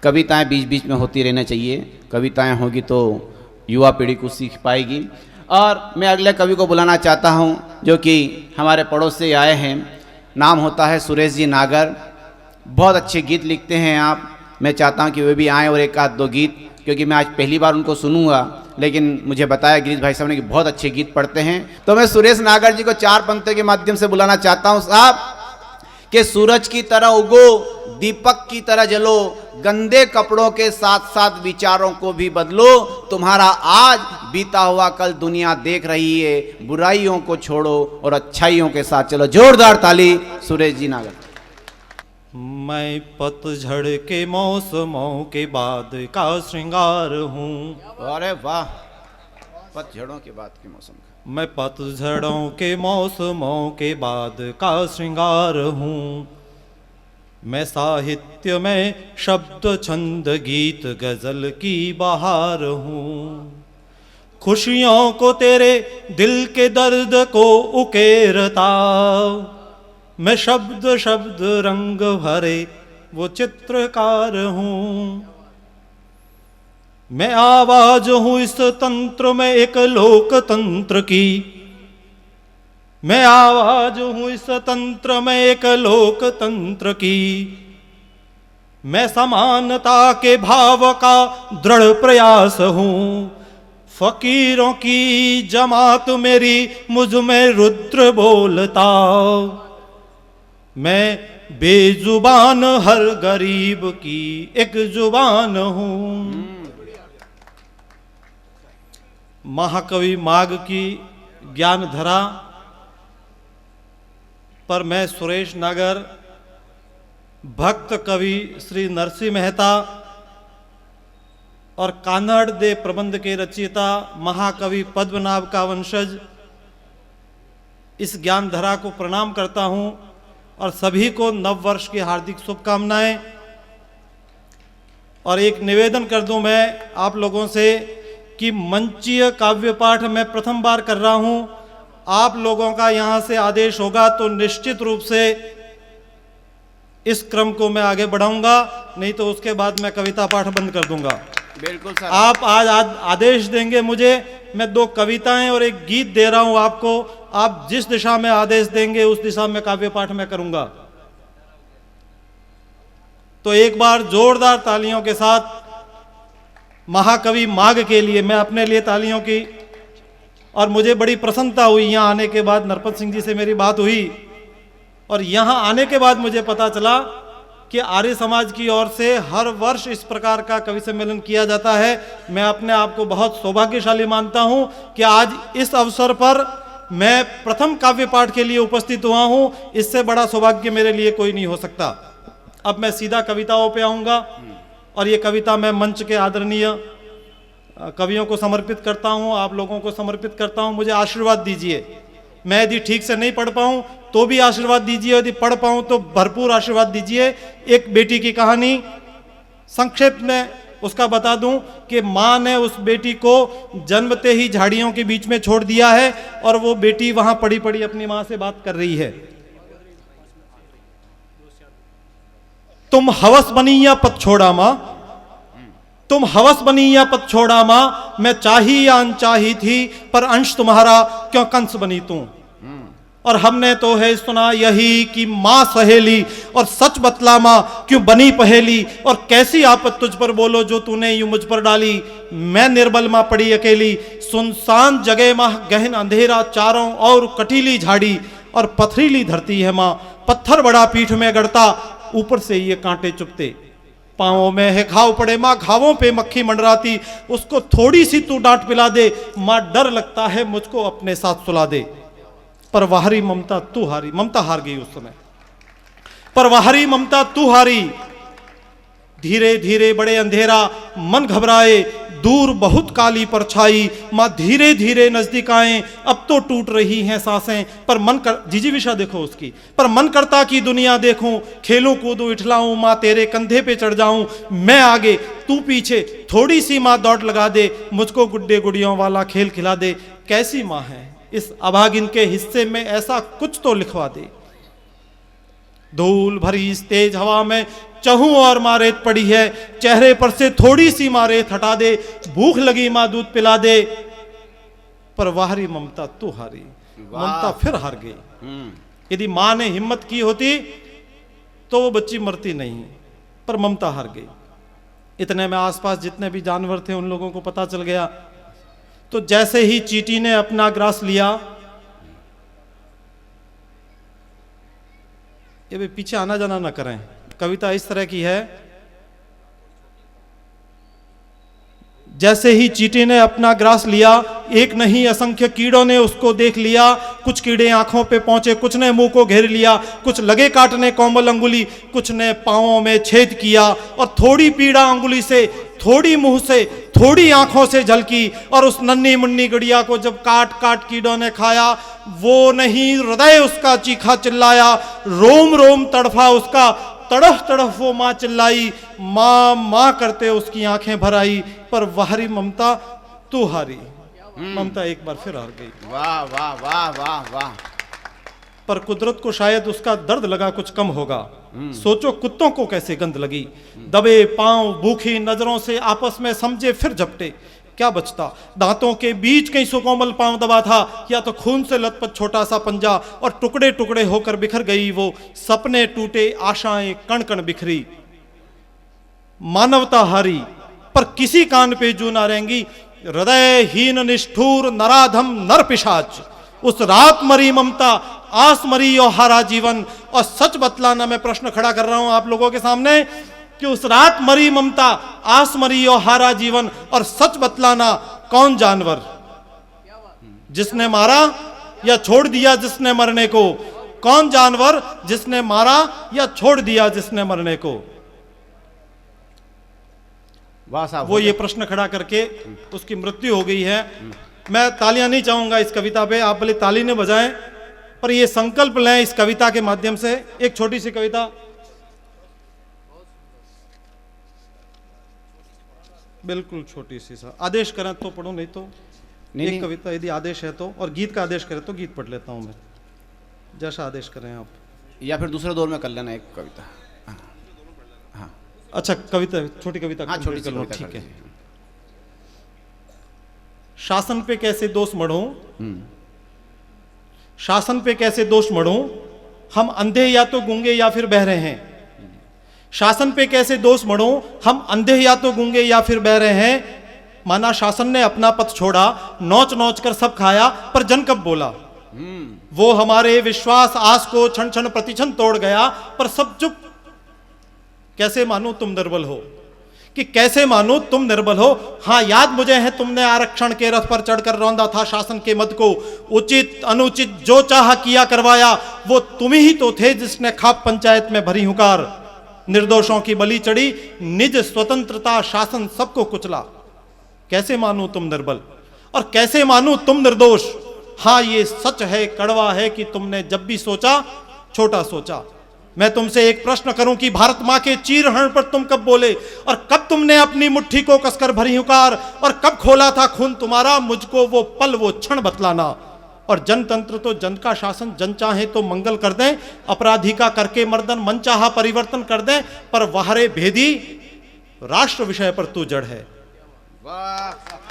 कविताएं बीच बीच में होती रहना चाहिए, कविताएं होगी तो युवा पीढ़ी कुछ सीख पाएगी। और मैं अगले कवि को बुलाना चाहता हूं जो कि हमारे पड़ोस से आए हैं, नाम होता है सुरेश जी नागर। बहुत अच्छे गीत लिखते हैं आप, मैं चाहता हूं कि वे भी आएँ और एक आध दो गीत, क्योंकि मैं आज पहली बार उनको सुनूंगा, लेकिन मुझे बताया गिरीश भाई साहब ने कि बहुत अच्छे गीत पढ़ते हैं। तो मैं सुरेश नागर जी को 4 पंक्तियों के माध्यम से बुलाना चाहता हूं। साहब कि सूरज की तरह उगो, दीपक की तरह जलो, गंदे कपड़ों के साथ साथ विचारों को भी बदलो, तुम्हारा आज बीता हुआ कल दुनिया देख रही है, बुराइयों को छोड़ो और अच्छाइयों के साथ चलो। जोरदार ताली सुरेश जी नागर। मैं पतझड़ के मौसमों के बाद का श्रृंगार हूँ। अरे वाह, पतझड़ों के बाद के मौसम का। मैं पतझड़ों के मौसमों के बाद का श्रृंगार हूँ। मैं साहित्य में शब्द छंद गीत गजल की बहार हूँ। खुशियों को तेरे दिल के दर्द को उकेरता, मैं शब्द शब्द रंग भरे वो चित्रकार हूँ। मैं आवाज हूँ इस तंत्र में एक लोकतंत्र की, मैं आवाज हूँ इस तंत्र में एक लोकतंत्र की। मैं समानता के भाव का दृढ़ प्रयास हूँ। फकीरों की जमात मेरी मुझ में रुद्र बोलता, मैं बेजुबान हर गरीब की एक जुबान हूँ। महाकवि माघ की ज्ञान धरा पर मैं सुरेश नागर, भक्त कवि श्री नरसिंह मेहता और कानड़ दे प्रबंध के रचयिता महाकवि पद्मनाभ का वंशज इस ज्ञान धरा को प्रणाम करता हूँ और सभी को नव वर्ष की हार्दिक शुभकामनाएं। और एक निवेदन कर दूं मैं आप लोगों से कि मंचीय काव्य पाठ मैं प्रथम बार कर रहा हूं। आप लोगों का यहां से आदेश होगा तो निश्चित रूप से इस क्रम को मैं आगे बढ़ाऊंगा, नहीं तो उसके बाद मैं कविता पाठ बंद कर दूंगा। बिल्कुल सर। आप आज आदेश देंगे मुझे, मैं 2 कविताएं और एक गीत दे रहा हूं आपको। आप जिस दिशा में आदेश देंगे उस दिशा में काव्य पाठ मैं करूंगा। तो एक बार जोरदार तालियों के साथ महाकवि माघ के लिए, मैं अपने लिए तालियों की। और मुझे बड़ी प्रसन्नता हुई यहाँ आने के बाद, नरपत सिंह जी से मेरी बात हुई और यहाँ आने के बाद मुझे पता चला कि आर्य समाज की ओर से हर वर्ष इस प्रकार का कवि सम्मेलन किया जाता है। मैं अपने आप को बहुत सौभाग्यशाली मानता हूं कि आज इस अवसर पर मैं प्रथम काव्य पाठ के लिए उपस्थित हुआ हूं। इससे बड़ा सौभाग्य मेरे लिए कोई नहीं हो सकता। अब मैं सीधा कविताओं पे आऊंगा और ये कविता मैं मंच के आदरणीय कवियों को समर्पित करता हूं, आप लोगों को समर्पित करता हूं। मुझे आशीर्वाद दीजिए। मैं यदि ठीक से नहीं पढ़ पाऊं तो भी आशीर्वाद दीजिए, यदि पढ़ पाऊं तो भरपूर आशीर्वाद दीजिए। एक बेटी की कहानी संक्षेप में उसका बता दूं कि मां ने उस बेटी को जन्मते ही झाड़ियों के बीच में छोड़ दिया है और वो बेटी वहां पड़ी पड़ी अपनी मां से बात कर रही है। तुम हवस बनी या पत छोड़ा मां, तुम हवस बनी या पत छोड़ा मां, मैं चाही या अनचाही थी पर अंश तुम्हारा क्यों कंस बनी तू। और हमने तो है सुना यही कि मां सहेली और सच बतला मां क्यों बनी पहेली, और कैसी आफत तुझ पर बोलो जो तूने यूं मुझ पर डाली। मैं निर्बल मां पड़ी अकेली, सुनसान जगह मां गहन अंधेरा चारों और कटीली झाड़ी, और पथरीली धरती है मां पत्थर बड़ा पीठ में गड़ता, ऊपर से ये कांटे चुपते। पांवों में है घाव पड़े मां घावों पे मक्खी मंडराती, उसको थोड़ी सी तू डांट पिला दे मां डर लगता है मुझको अपने साथ सुला दे। पर वाहरी ममता तू हारी, ममता हार गई उस समय। पर वाहरी ममता तू हारी, धीरे धीरे बड़े अंधेरा मन घबराए, दूर बहुत काली परछाई मां धीरे धीरे नजदीक आए, अब तो टूट रही हैं सांसें। पर मन कर जीजी विशा देखो उसकी, पर मन करता कि दुनिया देखूं, खेलूं कूदूं इठलाऊं मां तेरे कंधे पे चढ़ जाऊं। मैं आगे तू पीछे, थोड़ी सी मां दौड़ लगा दे, मुझको गुड्डे गुड़ियों वाला खेल खिला दे। कैसी मां है इस अभागिन के हिस्से में ऐसा कुछ तो लिखवा दे। धूल भरी इस तेज हवा में चहूं और मारेत पड़ी है, चेहरे पर से थोड़ी सी मारेत हटा दे, भूख लगी माँ दूध पिला दे, पर वाहरी ममता तू हारी। ममता फिर हार गई। यदि मां ने हिम्मत की होती तो वो बच्ची मरती नहीं, पर ममता हार गई। इतने में आसपास जितने भी जानवर थे उन लोगों को पता चल गया। तो जैसे ही चींटी ने अपना ग्रास लिया, ये भी पीछे आना जाना ना करें, कविता इस तरह की है। जैसे ही चींटी ने अपना ग्रास लिया, एक नहीं असंख्य कीड़ों ने उसको देख लिया। कुछ कीड़े आंखों पे पहुंचे, कुछ ने मुंह को घेर लिया, कुछ लगे काटने कोमल अंगुली, कुछ ने पांवों में छेद किया। और थोड़ी पीड़ा अंगुली से, थोड़ी मुंह से, थोड़ी आंखों से झलकी। और उस नन्ही मुन्नी गड़िया को जब काट काट कीड़ों ने खाया, वो नहीं हृदय उसका चीखा चिल्लाया, रोम रोम तड़फा उसका, तड़फ तड़फ वो माँ चिल्लाई, माँ माँ करते उसकी आंखें भर आई, पर वाहरी ममता तू हारी। ममता एक बार फिर हार गई। वाह वाह वाह वाह वाह। पर कुदरत को शायद उसका दर्द लगा कुछ कम होगा। सोचो कुत्तों को कैसे गंध लगी। दबे पांव, भूखी नजरों से आपस में समझे फिर झपटे। क्या बचता? दांतों के बीच कहीं सुकोमल पांव दबा था, या तो खून से लथपथ छोटा सा पंजा। और टुकड़े टुकड़े होकर बिखर गई वो, सपने टूटे, आशाएं कण कण बिखरी। मानवता हारी, पर किसी कान पे जू ना रहेंगी। हृदयहीन निष्ठुर नराधम नर पिशाच, उस रात मरी ममता, आस मरी और हारा जीवन। और सच बतलाना, मैं प्रश्न खड़ा कर रहा हूं आप लोगों के सामने कि उस रात मरी ममता, आस मरी और हारा जीवन। और सच बतलाना, कौन जानवर जिसने मारा या छोड़ दिया जिसने मरने को? कौन जानवर जिसने मारा या छोड़ दिया जिसने मरने को? वाह साहब। वो ये प्रश्न खड़ा करके उसकी मृत्यु हो गई है। मैं तालियां नहीं चाहूंगा इस कविता पे, आप भले ताली ने बजाएं, पर ये संकल्प लें इस कविता के माध्यम से। एक छोटी सी कविता, बिल्कुल छोटी सी सा, आदेश करें तो पढ़ो, नहीं तो एक कविता यदि आदेश है तो, और गीत का आदेश करें तो गीत पढ़ लेता हूं मैं, जैसा आदेश करें आप। या फिर दूसरे दौर में कर लेना एक कविता। हाँ अच्छा, कविता, छोटी कविता। हाँ, छोटी सी कविता, ठीक है। शासन पे कैसे दोष मढ़ूं, शासन पे कैसे दोष मढ़ूं, हम अंधे या तो गूंगे या फिर बहरे हैं। शासन पे कैसे दोष मढ़ूं, हम अंधे या तो गूंगे या फिर बहरे हैं। माना शासन ने अपना पथ छोड़ा, नोच नोच कर सब खाया, पर जन कब बोला? वो हमारे विश्वास आस को क्षण क्षण प्रतिक्षण तोड़ गया, पर सब चुप। कैसे मानूं तुम निर्बल हो, कि कैसे मानूं तुम निर्बल हो। हां, याद मुझे है तुमने आरक्षण के रथ पर चढ़कर रौंदा था शासन के मद को। उचित अनुचित जो चाहा किया करवाया, वो तुम ही तो थे जिसने खाप पंचायत में भरी हुकार। निर्दोषों की बलि चढ़ी, निज स्वतंत्रता शासन सबको कुचला। कैसे मानूं तुम निर्बल और कैसे मानूं तुम निर्दोष। हां, ये सच है, कड़वा है कि तुमने जब भी सोचा छोटा सोचा। मैं तुमसे एक प्रश्न करूं कि भारत मां के चीरहरण पर तुम कब बोले, और कब तुमने अपनी मुट्ठी को कसकर भरी हुकार, और कब खोला था खून तुम्हारा। मुझको वो पल वो क्षण बतलाना। और जनतंत्र तो जन का शासन, जन चाहे तो मंगल कर दें, अपराधी का करके मर्दन, मन चाहा परिवर्तन कर दें, पर वाहरे भेदी राष्ट्र विषय पर तू जड़ है। वाह।